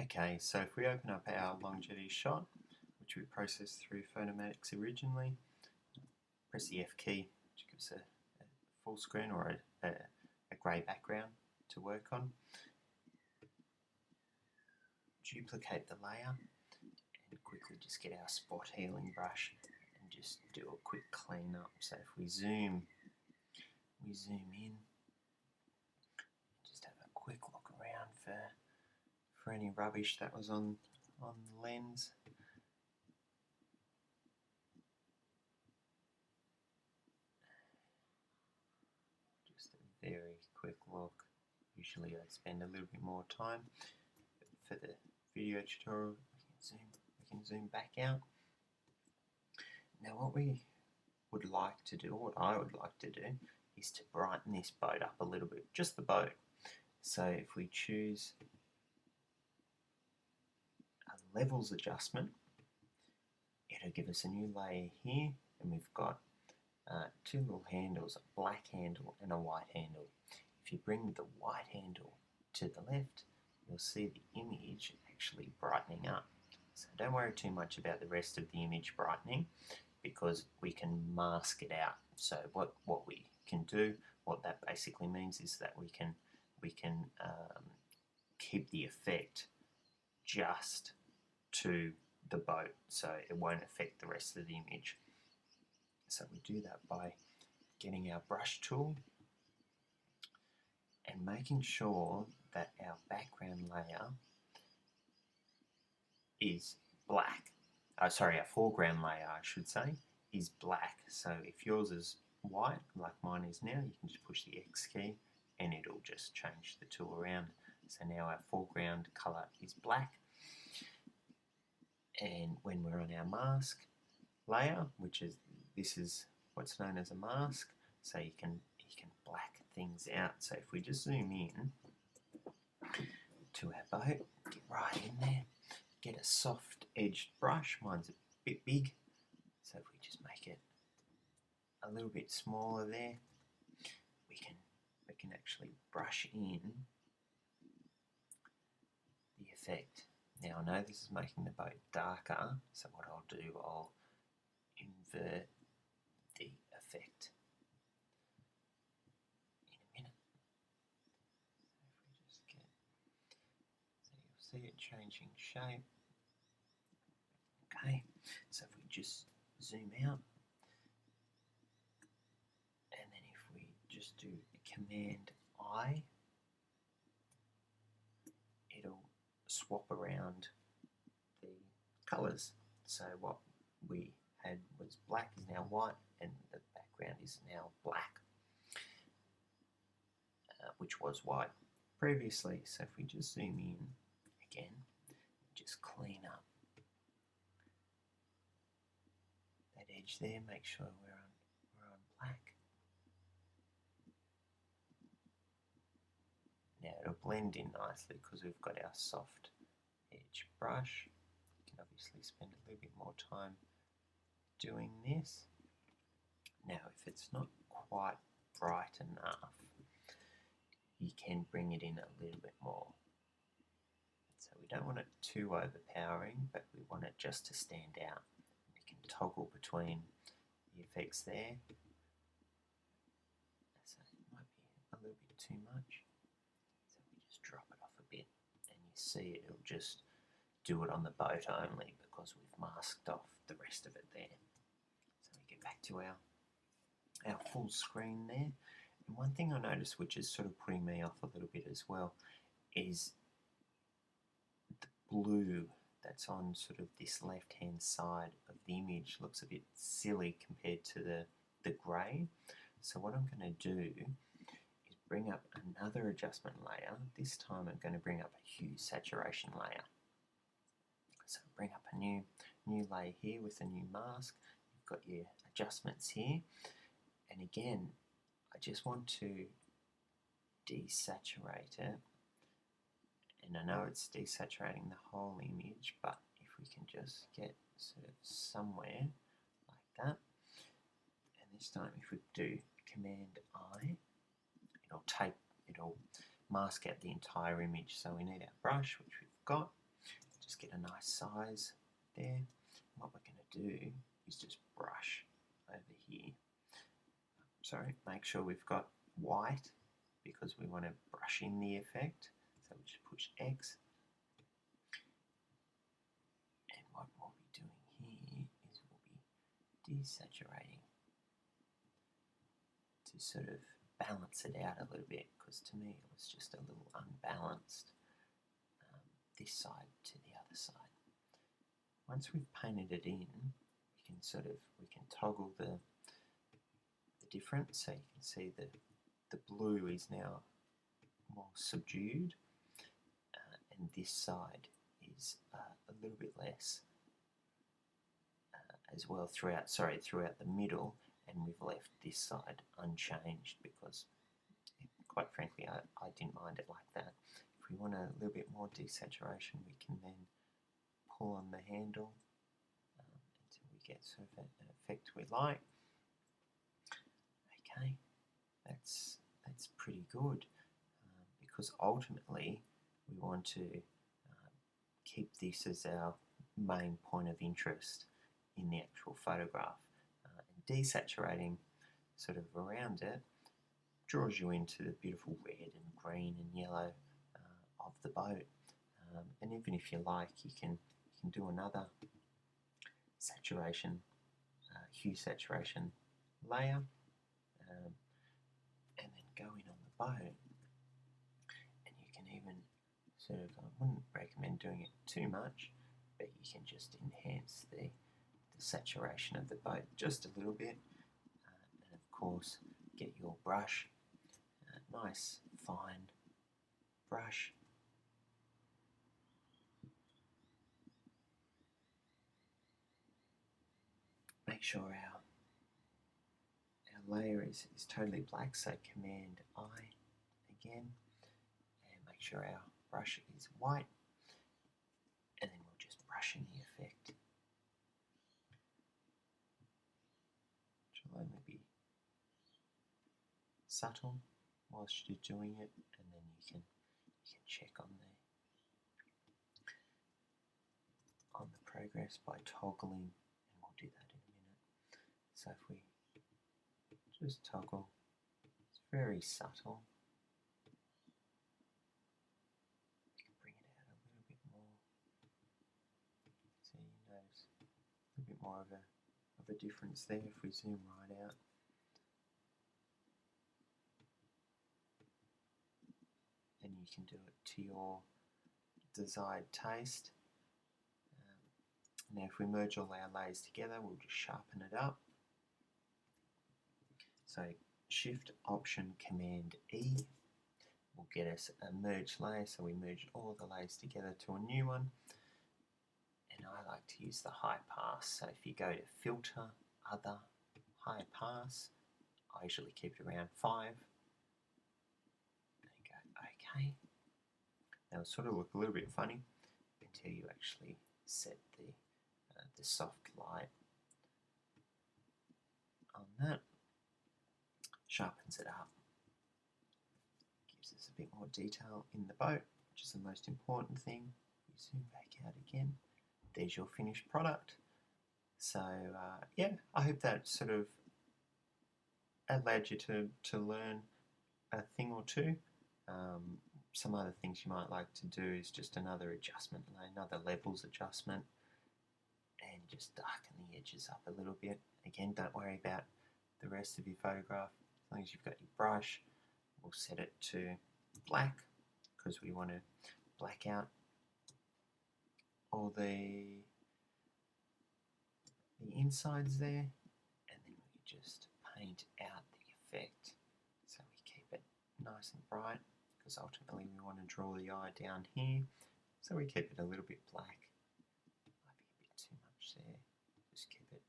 Okay, so if we open up our longevity shot, which we processed through Photomatix originally, press the F key, which gives a full screen or a grey background to work on. Duplicate the layer and quickly just get our spot healing brush and just do a quick clean up. So if we zoom in, just have a quick look around for any rubbish that was on the lens. Just a very quick look. Usually I'd spend a little bit more time. But for the video tutorial, we can zoom back out. Now what we would like to do, what I would like to do, is to brighten this boat up a little bit, just the boat. So if we choose a levels adjustment, it'll give us a new layer here, and we've got two little handles, a black handle and a white handle. If you bring the white handle to the left, you'll see the image actually brightening up. So don't worry too much about the rest of the image brightening, because we can mask it out. So what we can do, what that basically means is that we can keep the effect just to the boat, so it won't affect the rest of the image. So we do that by getting our brush tool and making sure that our background layer is black. Our foreground layer, I should say, is black. So if yours is white, like mine is now, you can just push the X key and it'll just change the tool around. So now our foreground colour is black. And when we're on our mask layer, this is what's known as a mask, so you can black things out. So if we just zoom in to our boat, get right in there, get a soft edged brush. Mine's a bit big, so if we just make it a little bit smaller there, we can actually brush in the effect. Now I know this is making the boat darker, so what I'll do, I'll invert the effect in a minute. So if we just so you'll see it changing shape. Okay, so if we just zoom out, and then if we just do Command I, it'll swap around the colours. So what we had was black is now white, and the background is now black, which was white previously. So if we just zoom in again, just clean up that edge there, make sure we're on black. Now it'll blend in nicely because we've got our soft edge brush. You can obviously spend a little bit more time doing this. Now if it's not quite bright enough, you can bring it in a little bit more. So we don't want it too overpowering, but we want it just to stand out. We can toggle between the effects there. So it might be a little bit too much. So we just drop it off a bit, and you see it'll just do it on the boat only because we've masked off the rest of it there. So we get back to our full screen there. And one thing I noticed, which is sort of putting me off a little bit as well, is the blue that's on sort of this left hand side of the image looks a bit silly compared to the grey. So what I'm going to do is bring up another adjustment layer. This time I'm going to bring up a hue saturation layer. So bring up a new layer here with a new mask. You've got your adjustments here, and again I just want to desaturate it, and I know it's desaturating the whole image, but if we can just get sort of somewhere like that, and this time if we do Command I, it'll mask out the entire image. So we need our brush, which we've got, just get a nice size there. What we're going to do is just brush over here. Sorry, make sure we've got white because we want to brush in the effect. So we just push X. And what we'll be doing here is we'll be desaturating to sort of balance it out a little bit, because to me it was just a little unbalanced, this side to the other side. Once we've painted it in, we can toggle the difference, so you can see the blue is now more subdued, and this side is a little bit less as well throughout the middle, and we've left this side unchanged because, quite frankly, I didn't mind it like that. If we want a little bit more desaturation, we can then pull on the handle until we get sort of an effect we like. Okay, that's pretty good, because ultimately we want to keep this as our main point of interest in the actual photograph. And desaturating sort of around it draws you into the beautiful red and green and yellow of the boat. And even if you like, you can do another saturation, hue saturation layer, and then go in on the boat. And you can even sort of, I wouldn't recommend doing it too much, but you can just enhance the saturation of the boat just a little bit, and of course get your brush, nice fine brush, make sure our layer is totally black, so Command I again, and make sure our brush is white, and then we'll just brush in the effect, which will only be subtle whilst you're doing it, and then you can check on the progress by toggling, and we'll do that in a minute. So if we just toggle, it's very subtle. You can bring it out a little bit more, so you notice a little bit more of a difference there if we zoom right out. And you can do it to your desired taste. Now if we merge all our layers together, we'll just sharpen it up. So Shift Option Command E will get us a merge layer, so we merge all the layers together to a new one. And I like to use the high pass, so if you go to Filter, Other, High Pass, I usually keep it around 5. And go OK. Now it'll sort of look a little bit funny until you actually set the soft light on that. Sharpens it up, gives us a bit more detail in the boat, which is the most important thing. You zoom back out again, there's your finished product. So yeah, I hope that sort of allowed you to learn a thing or two. Some other things you might like to do is just another adjustment, another levels adjustment, and just darken the edges up a little bit. Again, don't worry about the rest of your photograph. As long as you've got your brush, we'll set it to black because we want to black out all the insides there, and then we just paint out the effect. So we keep it nice and bright because ultimately we want to draw the eye down here. So we keep it a little bit black. Might be a bit too much there. Just keep it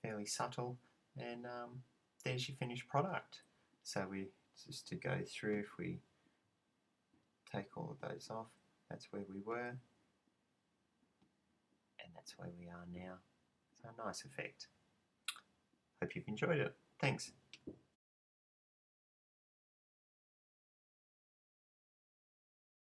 fairly subtle, and there's your finished product. So we just to go through, if we take all of those off, that's where we were, and that's where we are now. So a nice effect. Hope you've enjoyed it. Thanks.